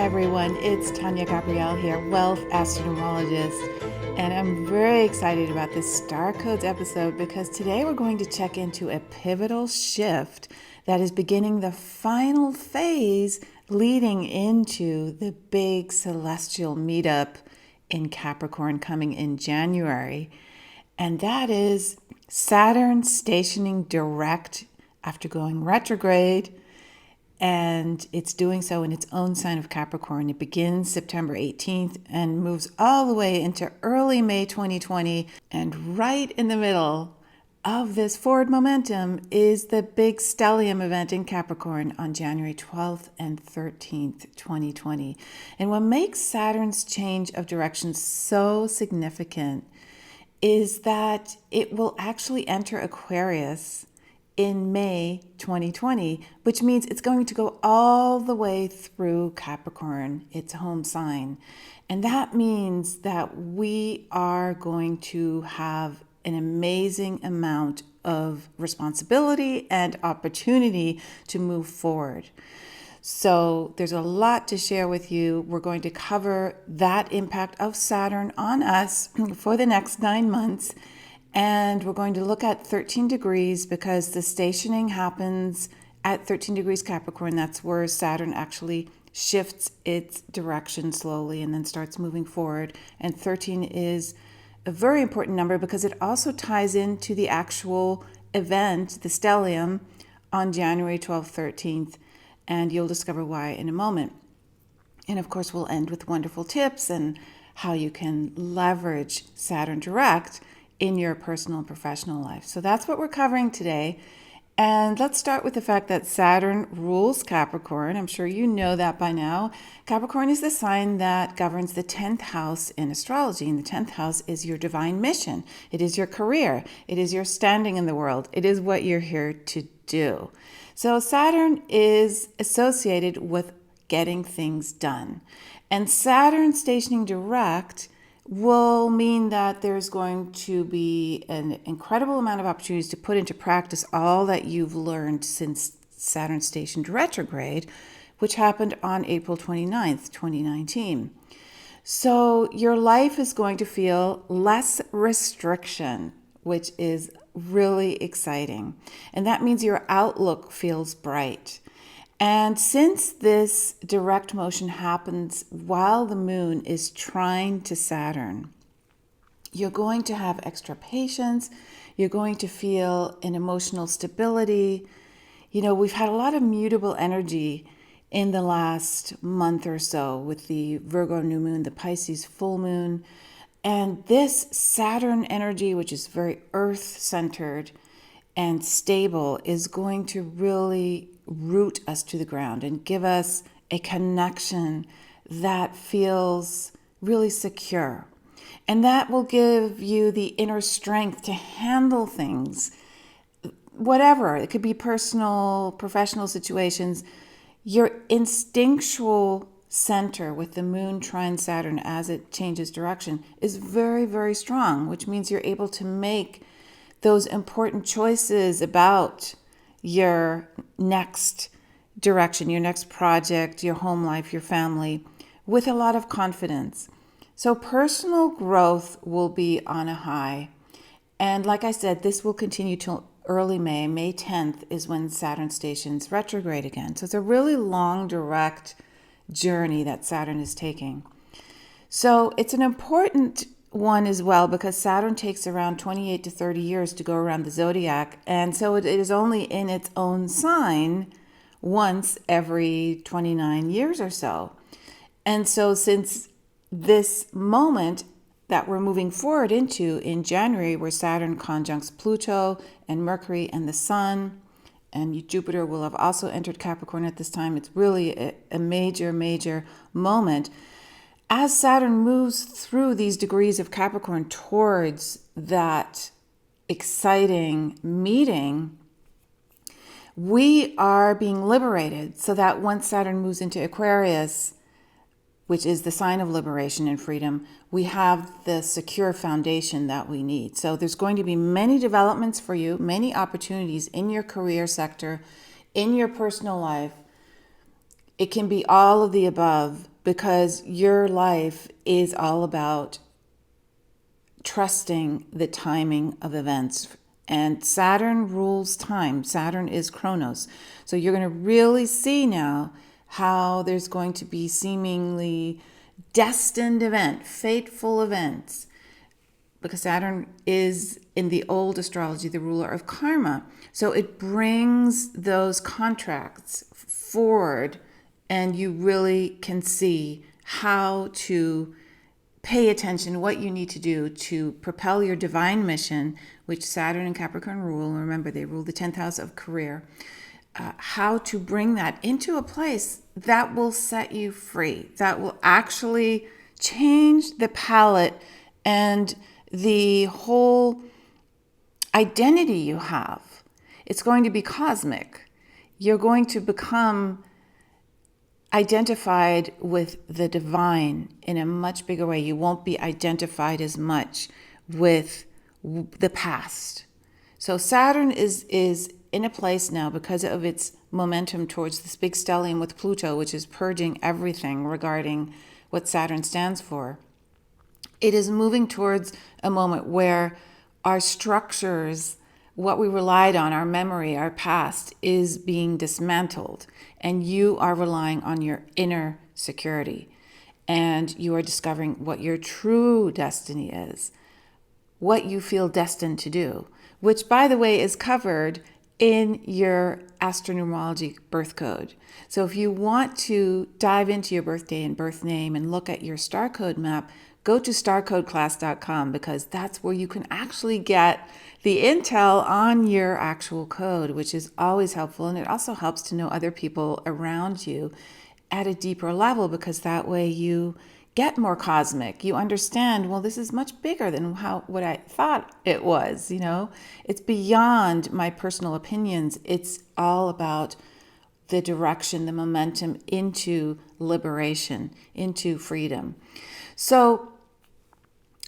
everyone, it's Tania Gabrielle here, Wealth Astronomologist, and I'm very excited about this Star Codes episode because today we're going to check into a pivotal shift that is beginning the final phase leading into the big celestial meetup in Capricorn coming in January, and that is Saturn stationing direct after going retrograde. And it's doing so in its own sign of Capricorn. It begins September 18th and moves all the way into early May 2020. And right in the middle of this forward momentum is the big stellium event in Capricorn on January 12th and 13th, 2020. And what makes Saturn's change of direction so significant is that it will actually enter Aquarius in May 2020, which means it's going to go all the way through Capricorn, its home sign. And that means that we are going to have an amazing amount of responsibility and opportunity to move forward. So there's a lot to share with you. We're going to cover that impact of Saturn on us for the next 9 months. And we're going to look at 13 degrees because the stationing happens at 13 degrees Capricorn. That's where Saturn actually shifts its direction slowly and then starts moving forward. And 13 is a very important number because it also ties into the actual event, the stellium, on January 12th, 13th. And you'll discover why in a moment. And of course, we'll end with wonderful tips and how you can leverage Saturn direct in your personal and professional life. So that's what we're covering today. And let's start with the fact that Saturn rules Capricorn. I'm sure you know that by now. Capricorn is the sign that governs the 10th house in astrology. And the 10th house is your divine mission. It is your career. It is your standing in the world. It is what you're here to do. So Saturn is associated with getting things done. And Saturn stationing direct will mean that there's going to be an incredible amount of opportunities to put into practice all that you've learned since Saturn stationed retrograde, which happened on April 29th, 2019. So your life is going to feel less restriction, which is really exciting. And that means your outlook feels bright. And since this direct motion happens while the moon is trine to Saturn, you're going to have extra patience. You're going to feel an emotional stability. You know, we've had a lot of mutable energy in the last month or so with the Virgo new moon, the Pisces full moon. And this Saturn energy, which is very earth-centered and stable, is going to really root us to the ground and give us a connection that feels really secure. And that will give you the inner strength to handle things, whatever. It could be personal, professional situations. Your instinctual center with the moon trine Saturn as it changes direction is very, very strong, which means you're able to make those important choices about your next direction, your next project, your home life, your family, with a lot of confidence. So personal growth will be on a high. And like I said, this will continue till early May. May 10th is when Saturn stations retrograde again. So it's a really long, direct journey that Saturn is taking. So it's an important one as well because Saturn takes around 28 to 30 years to go around the zodiac, and so it is only in its own sign once every 29 years or so. And so since this moment that we're moving forward into in January, where Saturn conjuncts Pluto and Mercury and the Sun, and Jupiter will have also entered Capricorn at this time, it's really a major, major moment. As Saturn moves through these degrees of Capricorn towards that exciting meeting, we are being liberated so that once Saturn moves into Aquarius, which is the sign of liberation and freedom, we have the secure foundation that we need. So there's going to be many developments for you, many opportunities in your career sector, in your personal life. It can be all of the above. because your life is all about trusting the timing of events. And Saturn rules time. Saturn is Chronos. So you're going to really see now how there's going to be seemingly destined event, fateful events, because Saturn is, in the old astrology, the ruler of karma. So it brings those contracts forward, and you really can see how to pay attention, what you need to do to propel your divine mission, which Saturn and Capricorn rule. Remember, they rule the 10th house of career. How to bring that into a place that will set you free, that will actually change the palette and the whole identity you have. It's going to be cosmic. You're going to become identified with the divine in a much bigger way. You won't be identified as much with the past. So Saturn is in a place now, because of its momentum towards this big stellium with Pluto, which is purging everything regarding what Saturn stands for. It is moving towards a moment where our structures, what we relied on, our memory, our past, is being dismantled. And you are relying on your inner security. And you are discovering what your true destiny is, what you feel destined to do, which, by the way, is covered in your astronumerology birth code. So if you want to dive into your birthday and birth name and look at your star code map, go to starcodeclass.com, because that's where you can actually get the intel on your actual code, which is always helpful. And it also helps to know other people around you at a deeper level, because that way you get more cosmic. You understand, well, this is much bigger than what I thought it was. It's beyond my personal opinions. It's all about the direction, the momentum into liberation, into freedom. So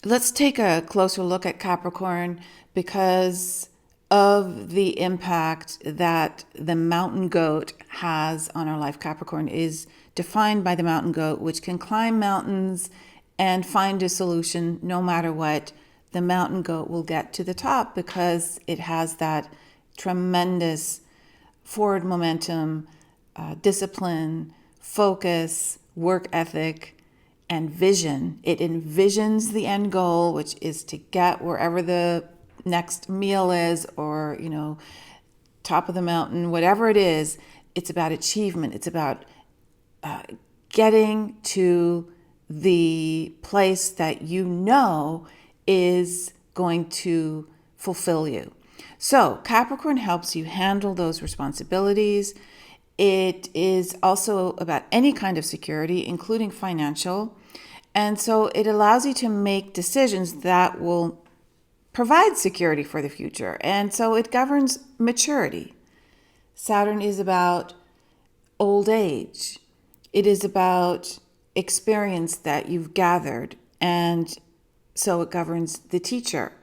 let's take a closer look at Capricorn, because of the impact that the mountain goat has on our life. Capricorn is defined by the mountain goat, which can climb mountains and find a solution no matter what. The mountain goat will get to the top because it has that tremendous forward momentum, discipline, focus, work ethic, and vision. It envisions the end goal, which is to get wherever the next meal is, or, top of the mountain, whatever it is. It's about achievement. It's about getting to the place that is going to fulfill you. So Capricorn helps you handle those responsibilities. It is also about any kind of security, including financial. And so it allows you to make decisions that will provide security for the future. And so it governs maturity. Saturn is about old age. It is about experience that you've gathered. And so it governs the teacher.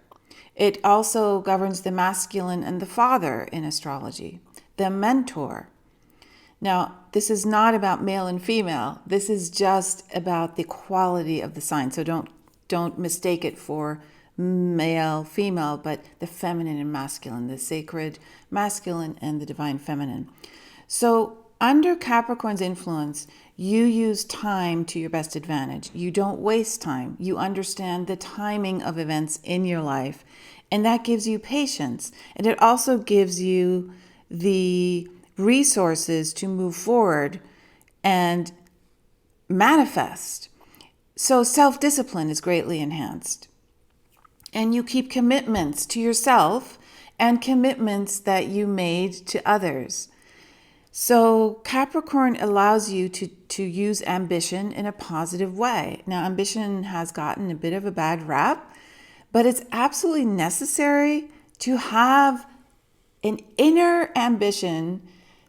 It also governs the masculine and the father in astrology, the mentor. Now, this is not about male and female. This is just about the quality of the sign. So don't mistake it for male, female, but the feminine and masculine, the sacred masculine and the divine feminine. So under Capricorn's influence, you use time to your best advantage. You don't waste time. You understand the timing of events in your life, and that gives you patience. And it also gives you the resources to move forward and manifest. So self-discipline is greatly enhanced. And you keep commitments to yourself and commitments that you made to others. So Capricorn allows you to use ambition in a positive way. Now, ambition has gotten a bit of a bad rap, but it's absolutely necessary to have an inner ambition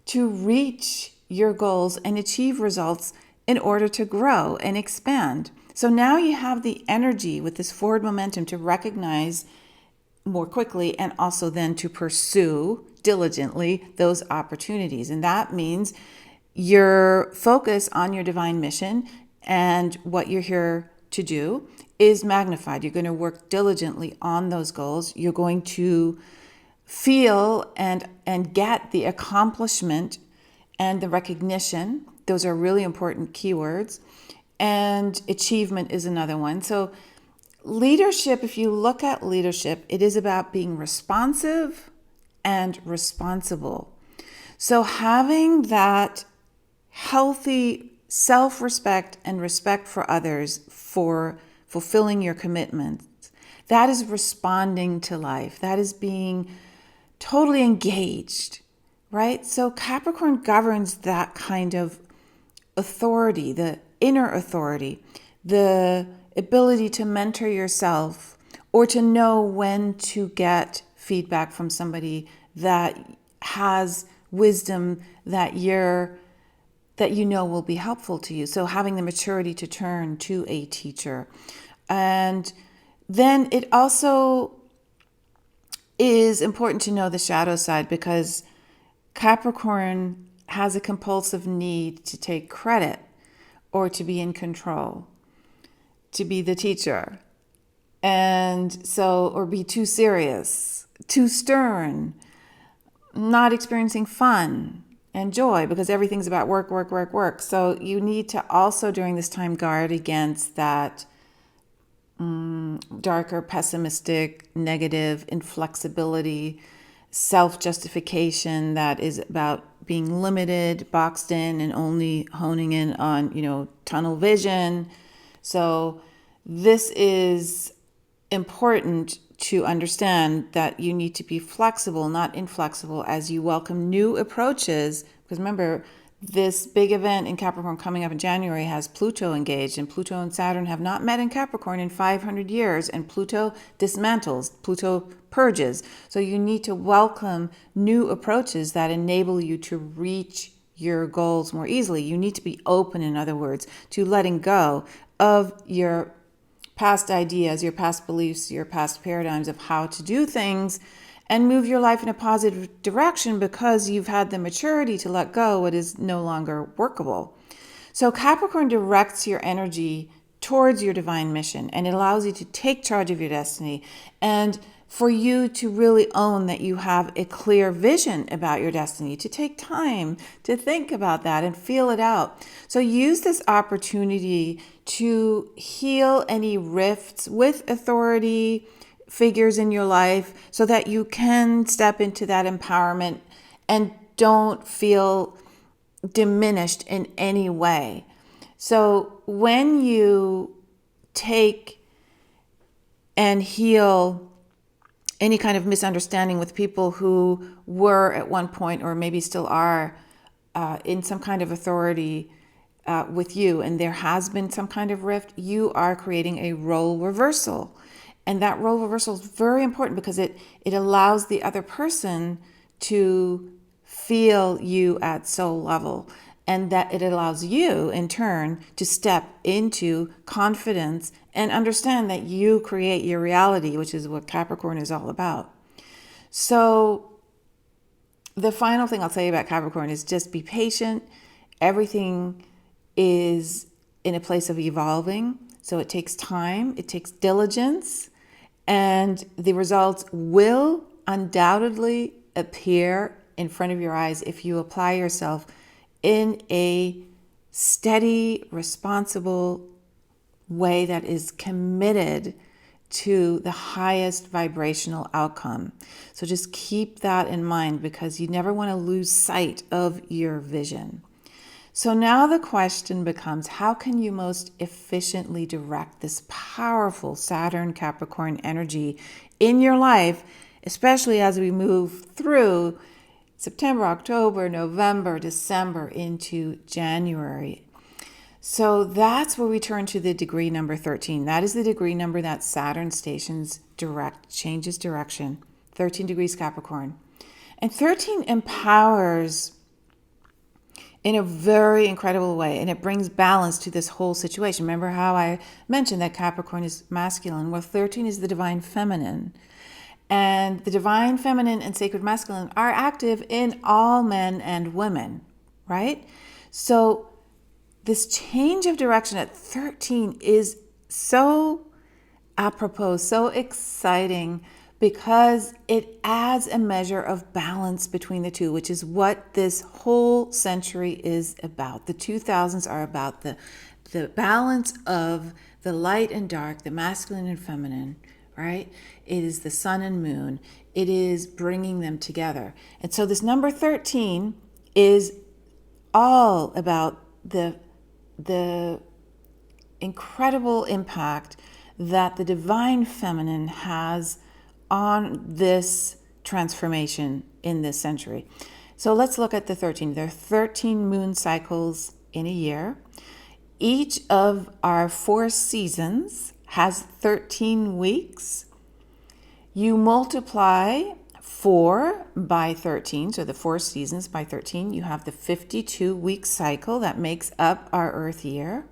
to reach your goals and achieve results in order to grow and expand. So now you have the energy with this forward momentum to recognize more quickly and also then to pursue diligently those opportunities. And that means your focus on your divine mission and what you're here to do is magnified. You're going to work diligently on those goals. You're going to feel and get the accomplishment and the recognition. Those are really important keywords. And achievement is another one. So leadership, if you look at leadership, it is about being responsive and responsible. So having that healthy self-respect and respect for others for fulfilling your commitments, that is responding to life. That is being totally engaged, right? So Capricorn governs that kind of authority, the inner authority, the ability to mentor yourself or to know when to get feedback from somebody that has wisdom that you know will be helpful to you. So having the maturity to turn to a teacher. And then it also is important to know the shadow side, because Capricorn has a compulsive need to take credit or to be in control, to be the teacher. And so, or be too serious, too stern, not experiencing fun and joy because everything's about work, work, work, work. So you need to also during this time guard against that darker, pessimistic, negative, inflexibility, self-justification that is about being limited, boxed in, and only honing in on, tunnel vision. So this is important to understand that you need to be flexible, not inflexible, as you welcome new approaches. Because remember, this big event in Capricorn coming up in January has Pluto engaged, and Pluto and Saturn have not met in Capricorn in 500 years, and Pluto dismantles, Pluto purges. So you need to welcome new approaches that enable you to reach your goals more easily. You need to be open, in other words, to letting go of your past ideas, your past beliefs, your past paradigms of how to do things, and move your life in a positive direction because you've had the maturity to let go what is no longer workable. So Capricorn directs your energy towards your divine mission, and it allows you to take charge of your destiny and for you to really own that you have a clear vision about your destiny, to take time to think about that and feel it out. So use this opportunity to heal any rifts with authority figures in your life so that you can step into that empowerment and don't feel diminished in any way. So when you take and heal any kind of misunderstanding with people who were at one point or maybe still are in some kind of authority with you, and there has been some kind of rift, you are creating a role reversal. And that role reversal is very important because it allows the other person to feel you at soul level, and that it allows you in turn to step into confidence and understand that you create your reality, which is what Capricorn is all about. So the final thing I'll tell you about Capricorn is just be patient. Everything is in a place of evolving. So it takes time, it takes diligence, and the results will undoubtedly appear in front of your eyes if you apply yourself in a steady, responsible way that is committed to the highest vibrational outcome. So just keep that in mind because you never want to lose sight of your vision. So now the question becomes, how can you most efficiently direct this powerful Saturn Capricorn energy in your life, especially as we move through September, October, November, December into January? So that's where we turn to the degree number 13. That is the degree number that Saturn stations changes direction. 13 degrees Capricorn. And 13 empowers in a very incredible way, and it brings balance to this whole situation. Remember how I mentioned that Capricorn is masculine? Well, 13 is the divine feminine. And the divine feminine and sacred masculine are active in all men and women, right? So this change of direction at 13 is so apropos, so exciting, because it adds a measure of balance between the two, which is what this whole century is about. The 2000s are about the balance of the light and dark, the masculine and feminine, right? It is the sun and moon. It is bringing them together. And so this number 13 is all about the incredible impact that the divine feminine has on this transformation in this century. So let's look at the 13. There are 13 moon cycles in a year. Each of our 4 seasons has 13 weeks. You multiply 4 by 13, so the 4 seasons by 13, you have the 52-week cycle that makes up our Earth year.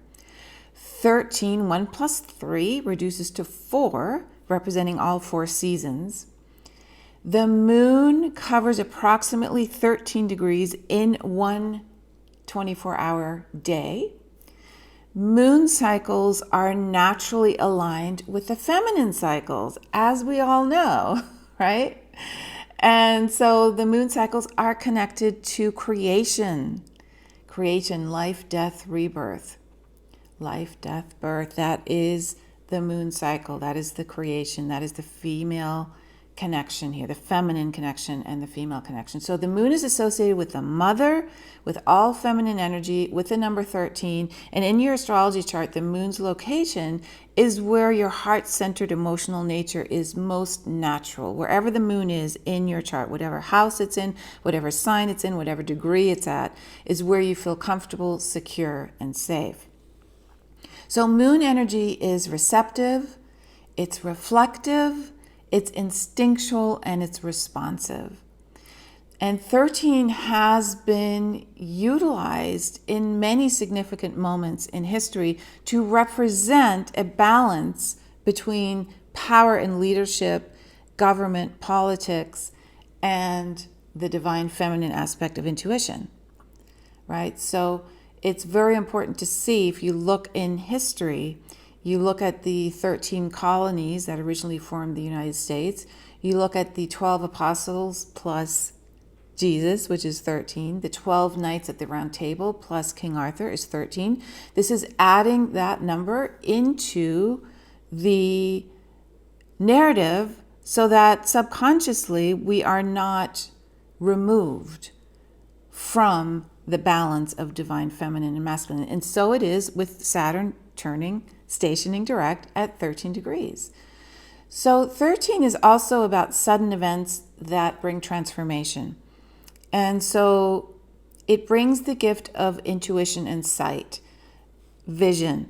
13, 1 plus 3 reduces to 4, representing all 4 seasons. The moon covers approximately 13 degrees in one 24-hour day. Moon cycles are naturally aligned with the feminine cycles, as we all know, right? And so the moon cycles are connected to creation, life, death, rebirth. Life, death, birth, that is the moon cycle. That is the creation. That is the female connection here, the feminine connection and the female connection. So the moon is associated with the mother, with all feminine energy, with the number 13. And in your astrology chart, the moon's location is where your heart-centered emotional nature is most natural. Wherever the moon is in your chart, whatever house it's in, whatever sign it's in, whatever degree it's at, is where you feel comfortable, secure, and safe. So moon energy is receptive, it's reflective, it's instinctual, and it's responsive. And 13 has been utilized in many significant moments in history to represent a balance between power and leadership, government, politics, and the divine feminine aspect of intuition, right? So it's very important to see, if you look in history, you look at the 13 colonies that originally formed the United States, you look at the 12 apostles plus Jesus, which is 13, the 12 knights at the round table plus King Arthur is 13. This is adding that number into the narrative so that subconsciously we are not removed from the balance of divine feminine and masculine. And so it is with Saturn stationing direct at 13 degrees. So 13 is also about sudden events that bring transformation. And so it brings the gift of intuition and sight, vision.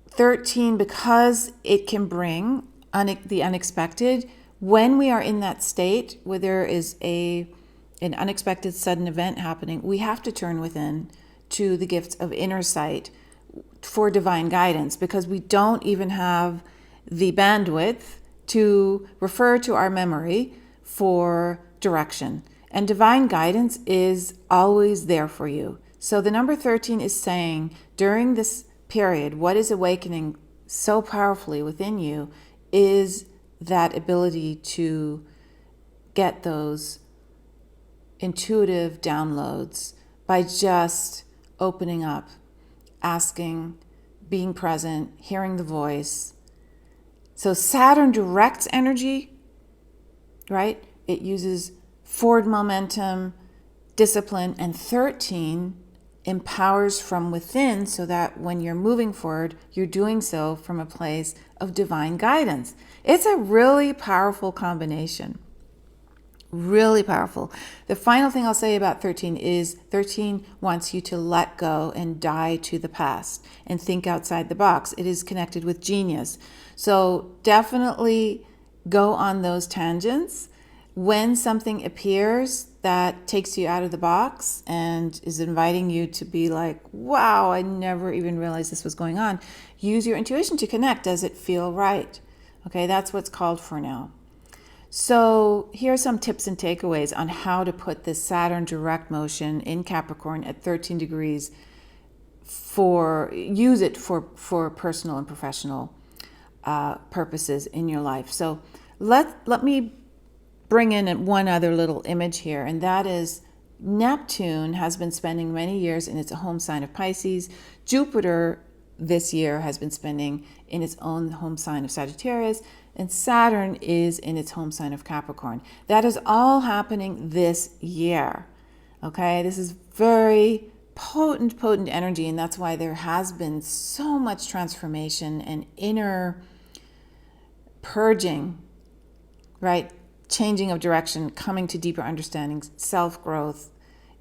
13, because it can bring the unexpected, when we are in that state where there is an unexpected sudden event happening, we have to turn within to the gifts of inner sight for divine guidance, because we don't even have the bandwidth to refer to our memory for direction. And divine guidance is always there for you. So the number 13 is saying, during this period, what is awakening so powerfully within you is that ability to get those intuitive downloads by just opening up, asking, being present, hearing the voice. So Saturn directs energy, right? It uses forward momentum, discipline, and 13 empowers from within, so that when you're moving forward, you're doing so from a place of divine guidance. It's a really powerful combination. Really powerful. The final thing I'll say about 13 is 13 wants you to let go and die to the past and think outside the box. It is connected with genius. So definitely go on those tangents. When something appears that takes you out of the box and is inviting you to be like, wow, I never even realized this was going on, use your intuition to connect. Does it feel right? Okay, that's what's called for now. So here are some tips and takeaways on how to put this Saturn direct motion in Capricorn at 13 degrees use it for personal and professional purposes in your life. So let me bring in one other little image here, and that is Neptune has been spending many years in its home sign of Pisces. Jupiter this year has been spending in its own home sign of Sagittarius, and Saturn is in its home sign of Capricorn. That is all happening this year. Okay, this is very potent energy, and that's why there has been so much transformation and inner purging, right? Changing of direction, coming to deeper understandings, self-growth.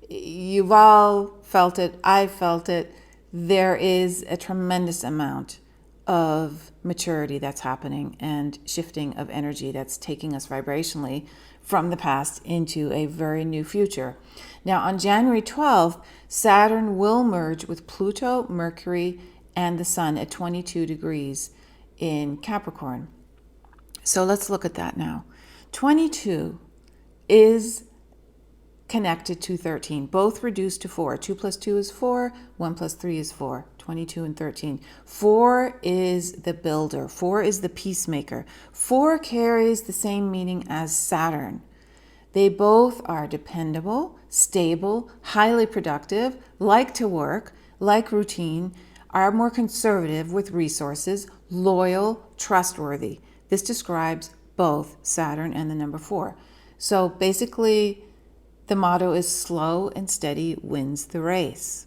You've all felt it. I felt it. There is a tremendous amount of maturity that's happening and shifting of energy that's taking us vibrationally from the past into a very new future. Now, on January 12th, Saturn will merge with Pluto, Mercury, and the Sun at 22 degrees in Capricorn. So let's look at that now. 22 is connected to 13, both reduced to 4. 2 plus 2 is 4, 1 plus 3 is 4, 22 and 13. 4 is the builder, 4 is the peacemaker. 4 carries the same meaning as Saturn. They both are dependable, stable, highly productive, like to work, like routine, are more conservative with resources, loyal, trustworthy. This describes both Saturn and the number 4. So basically, the motto is slow and steady wins the race.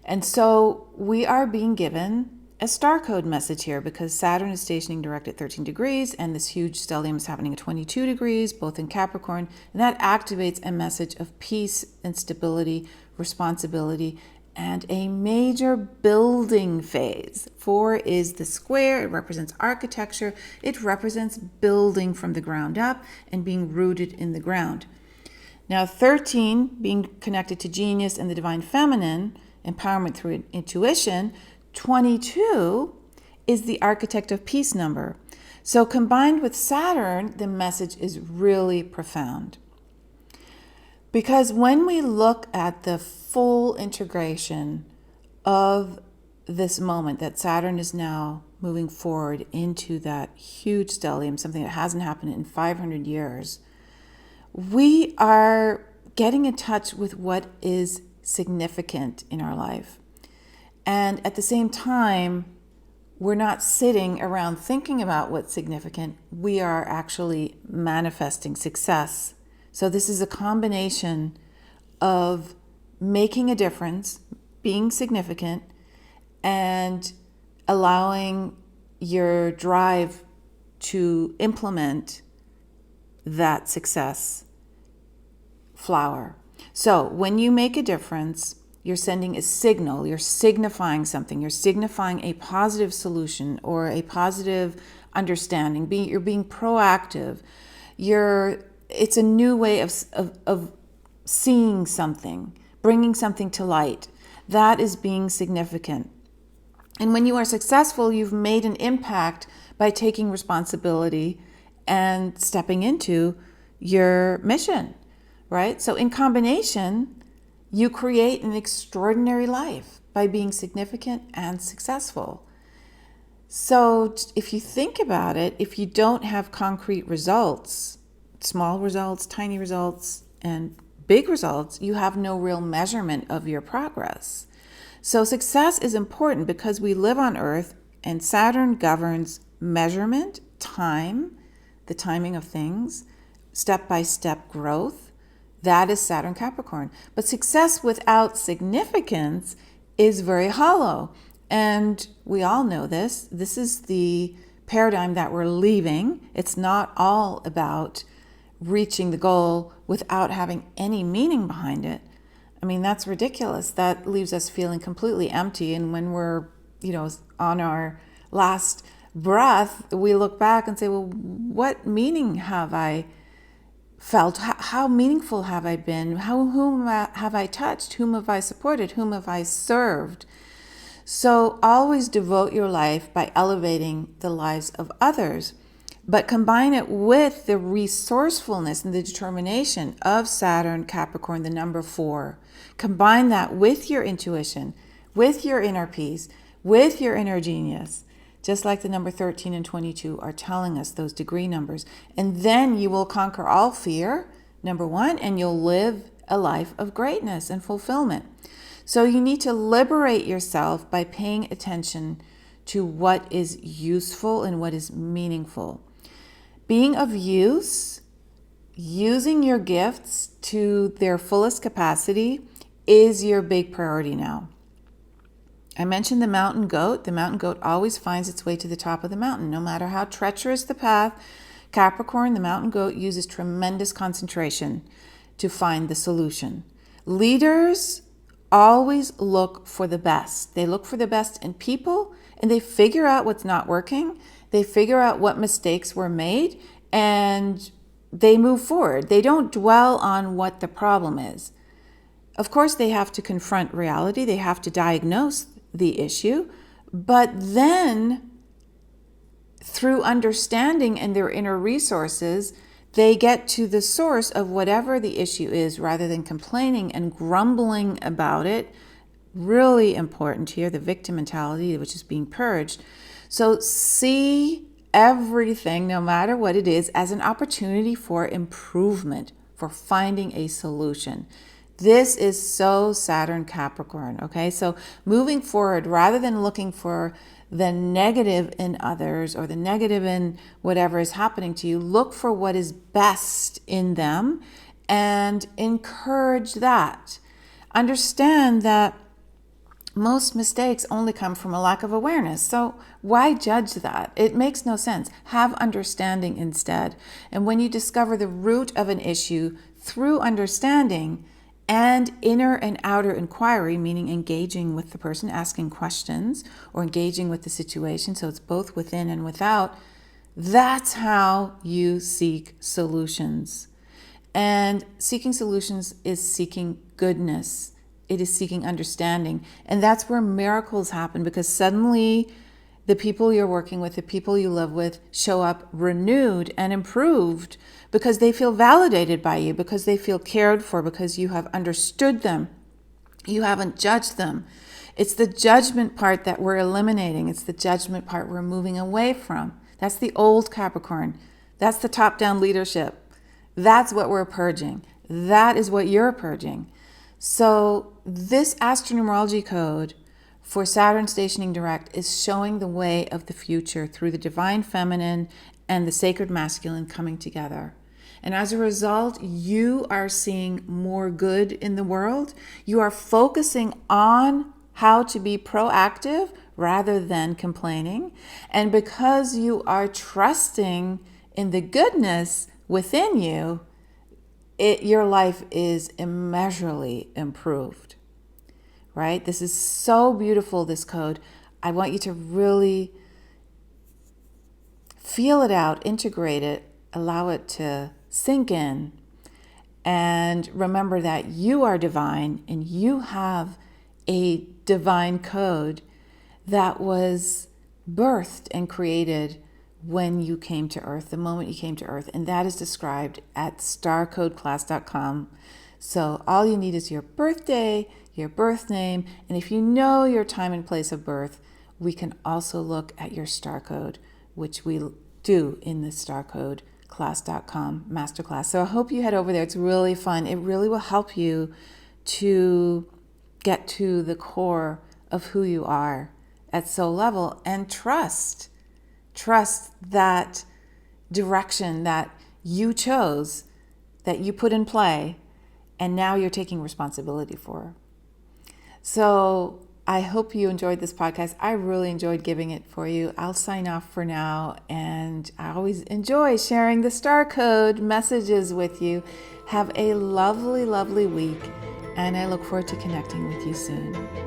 And so we are being given a star code message here because Saturn is stationing direct at 13 degrees and this huge stellium is happening at 22 degrees, both in Capricorn. And that activates a message of peace and stability, responsibility, and a major building phase. 4 is the square. It represents architecture. It represents building from the ground up and being rooted in the ground. Now, 13 being connected to genius and the divine feminine, empowerment through intuition. 22 is the architect of peace number. So combined with Saturn, the message is really profound. Because when we look at the full integration of this moment, that Saturn is now moving forward into that huge stellium, something that hasn't happened in 500 years, we are getting in touch with what is significant in our life. And at the same time, we're not sitting around thinking about what's significant. We are actually manifesting success. So this is a combination of making a difference, being significant, and allowing your drive to implement that success flower. So when you make a difference, you're sending a signal, you're signifying something, you're signifying a positive solution or a positive understanding. You're being proactive. It's a new way of seeing something, bringing something to light. That is being significant. And when you are successful, you've made an impact by taking responsibility and stepping into your mission, right? So in combination, you create an extraordinary life by being significant and successful. So if you think about it, if you don't have concrete results, small results, tiny results, and big results, you have no real measurement of your progress. So success is important because we live on Earth and Saturn governs measurement, time, the timing of things, step-by-step growth. That is Saturn Capricorn. But success without significance is very hollow. And we all know this. This is the paradigm that we're leaving. It's not all about reaching the goal without having any meaning behind it. I mean, that's ridiculous. That leaves us feeling completely empty. And when we're, on our last breath, we look back and say, well, what meaning have I felt? How meaningful have I been? Whom have I touched? Whom have I supported? Whom have I served? So always devote your life by elevating the lives of others. But combine it with the resourcefulness and the determination of Saturn, Capricorn, the number 4. Combine that with your intuition, with your inner peace, with your inner genius, just like the number 13 and 22 are telling us, those degree numbers. And then you will conquer all fear, number 1, and you'll live a life of greatness and fulfillment. So you need to liberate yourself by paying attention to what is useful and what is meaningful. Being of use, using your gifts to their fullest capacity is your big priority now. I mentioned the mountain goat. The mountain goat always finds its way to the top of the mountain, no matter how treacherous the path. Capricorn, the mountain goat, uses tremendous concentration to find the solution. Leaders always look for the best. They look for the best in people, and they figure out what's not working. They figure out what mistakes were made, and they move forward. They don't dwell on what the problem is. Of course, they have to confront reality. They have to diagnose the issue. But then, through understanding and their inner resources, they get to the source of whatever the issue is rather than complaining and grumbling about it. Really important here, the victim mentality, which is being purged. So see everything, no matter what it is, as an opportunity for improvement, for finding a solution. This is so Saturn Capricorn, okay? So moving forward, rather than looking for the negative in others or the negative in whatever is happening to you, look for what is best in them and encourage that. Understand that most mistakes only come from a lack of awareness. So why judge that? It makes no sense. Have understanding instead. And when you discover the root of an issue through understanding and inner and outer inquiry, meaning engaging with the person, asking questions, or engaging with the situation, so it's both within and without, that's how you seek solutions. And seeking solutions is seeking goodness. It is seeking understanding. And that's where miracles happen, because suddenly the people you're working with, the people you live with, show up renewed and improved because they feel validated by you, because they feel cared for, because you have understood them. You haven't judged them. It's the judgment part that we're eliminating. It's the judgment part we're moving away from. That's the old Capricorn. That's the top-down leadership. That's what we're purging. That is what you're purging. So this astronumerology code for Saturn stationing direct is showing the way of the future through the divine feminine and the sacred masculine coming together. And as a result, you are seeing more good in the world. You are focusing on how to be proactive rather than complaining. And because you are trusting in the goodness within you, your life is immeasurably improved, right? This is so beautiful, this code. I want you to really feel it out, integrate it, allow it to sink in, and remember that you are divine and you have a divine code that was birthed and created when you came to Earth, the moment you came to Earth. And that is described at starcodeclass.com. So all you need is your birthday, your birth name, and if you know your time and place of birth, we can also look at your star code, which we do in the starcodeclass.com masterclass. So I hope you head over there. It's really fun. It really will help you to get to the core of who you are at soul level and trust that direction that you chose, that you put in play, and now you're taking responsibility for. So I hope you enjoyed this podcast. I really enjoyed giving it for you. I'll sign off for now, and I always enjoy sharing the star code messages with you. Have a lovely, lovely week, and I look forward to connecting with you soon.